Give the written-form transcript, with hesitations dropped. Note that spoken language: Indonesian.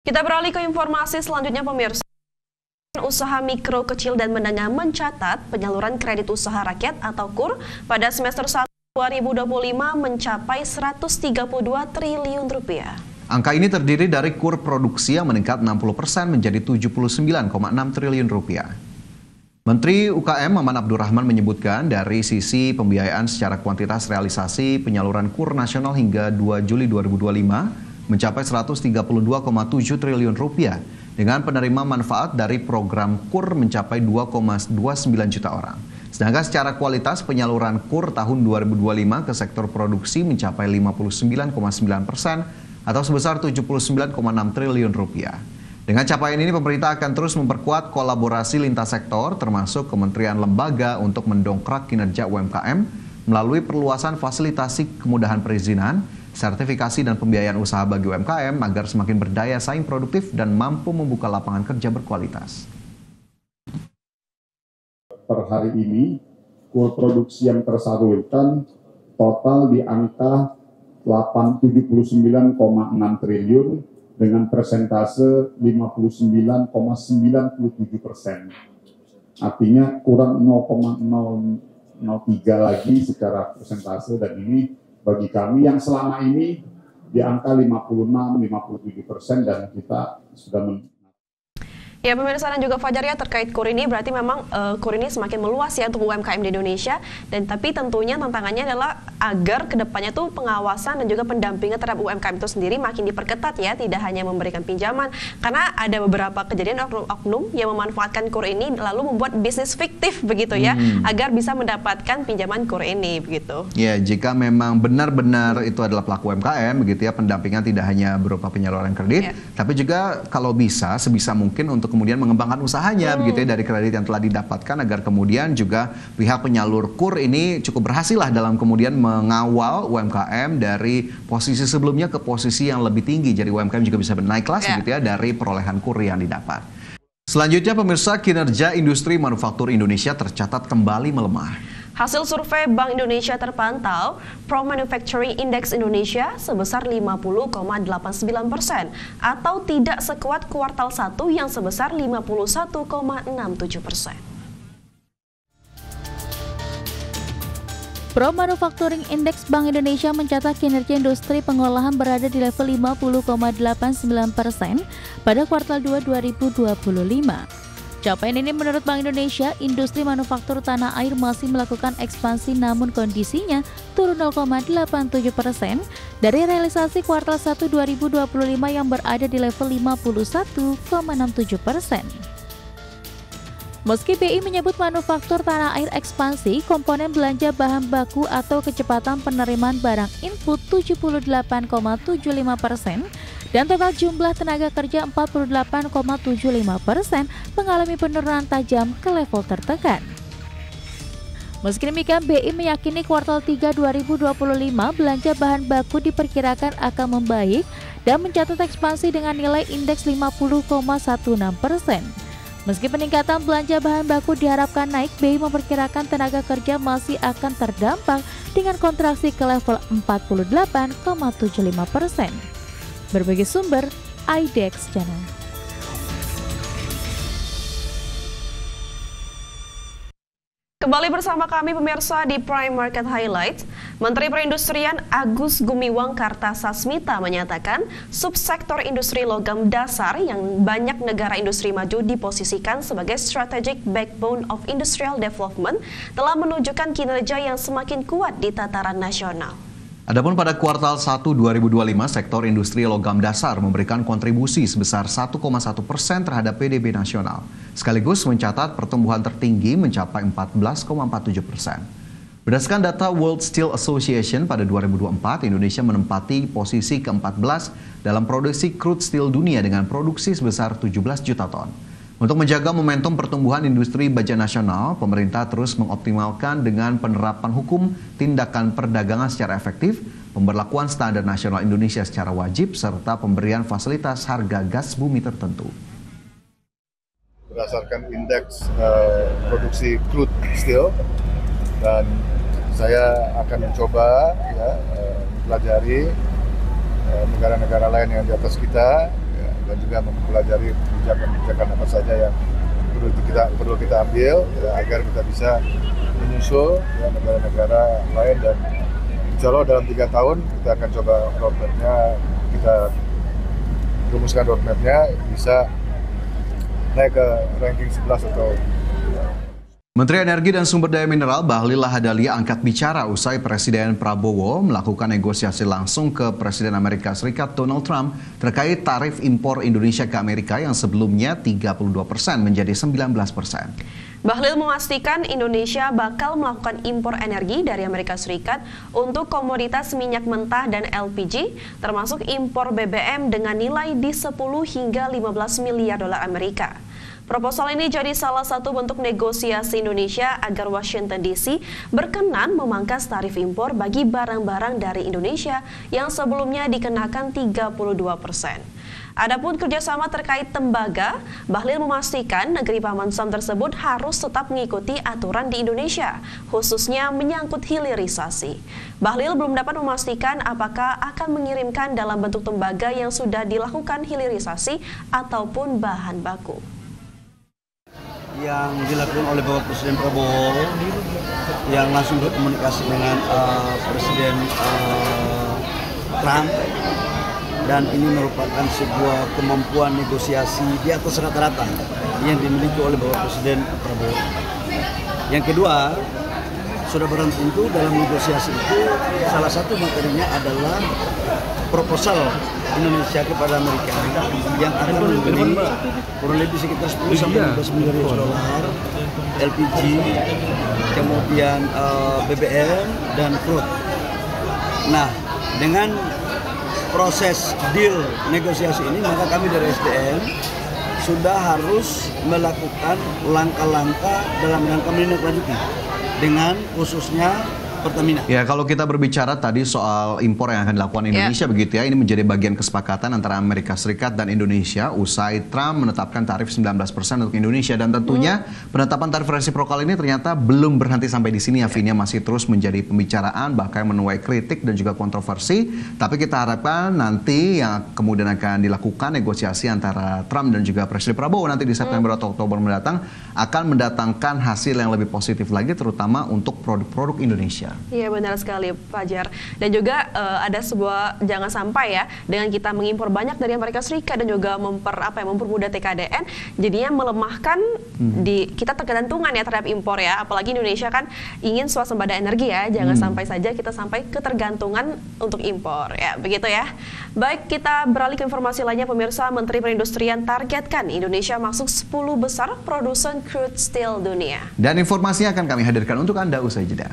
Kita beralih ke informasi selanjutnya, pemirsa. Usaha mikro, kecil, dan menengah mencatat penyaluran kredit usaha rakyat atau KUR pada semester 1 2025 mencapai 132 triliun rupiah. Angka ini terdiri dari KUR produksi yang meningkat 60% menjadi 79,6 triliun rupiah. Menteri UKM Maman Abdurrahman menyebutkan dari sisi pembiayaan secara kuantitas realisasi penyaluran KUR nasional hingga 2 Juli 2025 mencapai 132,7 triliun rupiah dengan penerima manfaat dari program KUR mencapai 2,29 juta orang. Sedangkan secara kualitas penyaluran KUR tahun 2025 ke sektor produksi mencapai 59,9% atau sebesar 79,6 triliun rupiah. Dengan capaian ini pemerintah akan terus memperkuat kolaborasi lintas sektor termasuk kementerian lembaga untuk mendongkrak kinerja UMKM melalui perluasan fasilitasi kemudahan perizinan, sertifikasi dan pembiayaan usaha bagi UMKM agar semakin berdaya saing produktif dan mampu membuka lapangan kerja berkualitas. Per hari ini, KUR produksi yang tersalurkan total di angka 79,6 triliun dengan persentase 59,97%. Artinya kurang 0,003 lagi secara persentase, dan ini bagi kami yang selama ini di angka 56-57% dan kita sudah Ya, pemirsa dan juga Fajar, ya, terkait KUR ini berarti memang KUR ini semakin meluas ya untuk UMKM di Indonesia, dan tapi tentunya tantangannya adalah agar kedepannya tuh pengawasan dan juga pendampingan terhadap UMKM itu sendiri makin diperketat ya, tidak hanya memberikan pinjaman, karena ada beberapa kejadian oknum yang memanfaatkan KUR ini lalu membuat bisnis fiktif begitu ya, agar bisa mendapatkan pinjaman KUR ini begitu. Ya, jika memang benar-benar itu adalah pelaku UMKM begitu ya, pendampingan tidak hanya berupa penyaluran kredit, tapi juga kalau bisa sebisa mungkin untuk kemudian mengembangkan usahanya begitu ya dari kredit yang telah didapatkan, agar kemudian juga pihak penyalur KUR ini cukup berhasil lah dalam kemudian mengawal UMKM dari posisi sebelumnya ke posisi yang lebih tinggi. Jadi UMKM juga bisa naik kelas begitu ya dari perolehan KUR yang didapat. Selanjutnya pemirsa, kinerja industri manufaktur Indonesia tercatat kembali melemah. Hasil survei Bank Indonesia terpantau, Pro Manufacturing Index Indonesia sebesar 50,89% atau tidak sekuat kuartal 1 yang sebesar 51,67%. Pro Manufacturing Index Bank Indonesia mencatat kinerja industri pengolahan berada di level 50,89% pada kuartal 2 2025. Capaian ini menurut Bank Indonesia, industri manufaktur tanah air masih melakukan ekspansi namun kondisinya turun 0,87% dari realisasi kuartal 1 2025 yang berada di level 51,67%. Meski BI menyebut manufaktur tanah air ekspansi, komponen belanja bahan baku atau kecepatan penerimaan barang input 78,75% dan total jumlah tenaga kerja 48,75% mengalami penurunan tajam ke level tertekan. Meski demikian, BI meyakini kuartal 3 2025 belanja bahan baku diperkirakan akan membaik dan mencatat ekspansi dengan nilai indeks 50,16%. Meski peningkatan belanja bahan baku diharapkan naik, BI memperkirakan tenaga kerja masih akan terdampak dengan kontraksi ke level 48,75%. Berbagai sumber, IDEX Channel. Kembali bersama kami pemirsa di Prime Market Highlights. Menteri Perindustrian Agus Gumiwang Kartasasmita menyatakan subsektor industri logam dasar yang banyak negara industri maju diposisikan sebagai strategic backbone of industrial development telah menunjukkan kinerja yang semakin kuat di tataran nasional. Adapun pada kuartal 1 2025, sektor industri logam dasar memberikan kontribusi sebesar 1,1% terhadap PDB nasional, sekaligus mencatat pertumbuhan tertinggi mencapai 14,47%. Berdasarkan data World Steel Association pada 2024, Indonesia menempati posisi ke-14 dalam produksi crude steel dunia dengan produksi sebesar 17 juta ton. Untuk menjaga momentum pertumbuhan industri baja nasional, pemerintah terus mengoptimalkan dengan penerapan hukum tindakan perdagangan secara efektif, pemberlakuan standar nasional Indonesia secara wajib, serta pemberian fasilitas harga gas bumi tertentu. Berdasarkan indeks produksi crude steel, dan saya akan mencoba mempelajari negara-negara lain yang di atas kita, dan juga mempelajari kebijakan-kebijakan apa saja yang perlu kita ambil ya, agar kita bisa menyusul ya, negara-negara lain, dan insya Allah dalam 3 tahun kita akan coba roadmap-nya, kita rumuskan roadmap-nya bisa naik ke ranking 11 atau Menteri Energi dan Sumber Daya Mineral Bahlil Lahadalia angkat bicara usai Presiden Prabowo melakukan negosiasi langsung ke Presiden Amerika Serikat Donald Trump terkait tarif impor Indonesia ke Amerika yang sebelumnya 32% menjadi 19%. Bahlil memastikan Indonesia bakal melakukan impor energi dari Amerika Serikat untuk komoditas minyak mentah dan LPG, termasuk impor BBM dengan nilai di 10 hingga 15 miliar dolar Amerika. Proposal ini jadi salah satu bentuk negosiasi Indonesia agar Washington DC berkenan memangkas tarif impor bagi barang-barang dari Indonesia yang sebelumnya dikenakan 32%. Adapun kerjasama terkait tembaga, Bahlil memastikan negeri Paman Sam tersebut harus tetap mengikuti aturan di Indonesia, khususnya menyangkut hilirisasi. Bahlil belum dapat memastikan apakah akan mengirimkan dalam bentuk tembaga yang sudah dilakukan hilirisasi ataupun bahan baku. Yang dilakukan oleh Bapak Presiden Prabowo yang langsung berkomunikasi dengan Presiden Trump, dan ini merupakan sebuah kemampuan negosiasi di atas rata-rata yang dimiliki oleh Bapak Presiden Prabowo. Yang kedua, sudah barang tentu dalam negosiasi itu salah satu materinya adalah proposal Indonesia kepada Amerika yang akan membeli kurang lebih sekitar 10-15 miliar dolar LPG, kemudian BBM dan crude. Nah, dengan proses deal negosiasi ini, maka kami dari SDM sudah harus melakukan langkah-langkah dalam rangka menindaklanjuti dengan khususnya Pertamina. Ya, kalau kita berbicara tadi soal impor yang akan dilakukan Indonesia begitu ya, ini menjadi bagian kesepakatan antara Amerika Serikat dan Indonesia usai Trump menetapkan tarif 19% untuk Indonesia, dan tentunya penetapan tarif resiprokal ini ternyata belum berhenti sampai di sini ya, Vin, masih terus menjadi pembicaraan bahkan menuai kritik dan juga kontroversi. Tapi kita harapkan nanti yang kemudian akan dilakukan negosiasi antara Trump dan juga Presiden Prabowo nanti di September atau Oktober mendatang akan mendatangkan hasil yang lebih positif lagi, terutama untuk produk-produk Indonesia. Iya, benar sekali, Fajar. Dan juga ada sebuah, jangan sampai ya, dengan kita mengimpor banyak dari Amerika Serikat dan juga mempermudah TKDN, jadinya melemahkan kita tergantungan ya terhadap impor ya. Apalagi Indonesia kan ingin swasembada energi ya, jangan sampai saja kita sampai ketergantungan untuk impor ya, begitu ya. Baik, kita beralih ke informasi lainnya, pemirsa. Menteri Perindustrian targetkan Indonesia masuk 10 besar produsen crude steel dunia. Dan informasinya akan kami hadirkan untuk Anda usai jeda.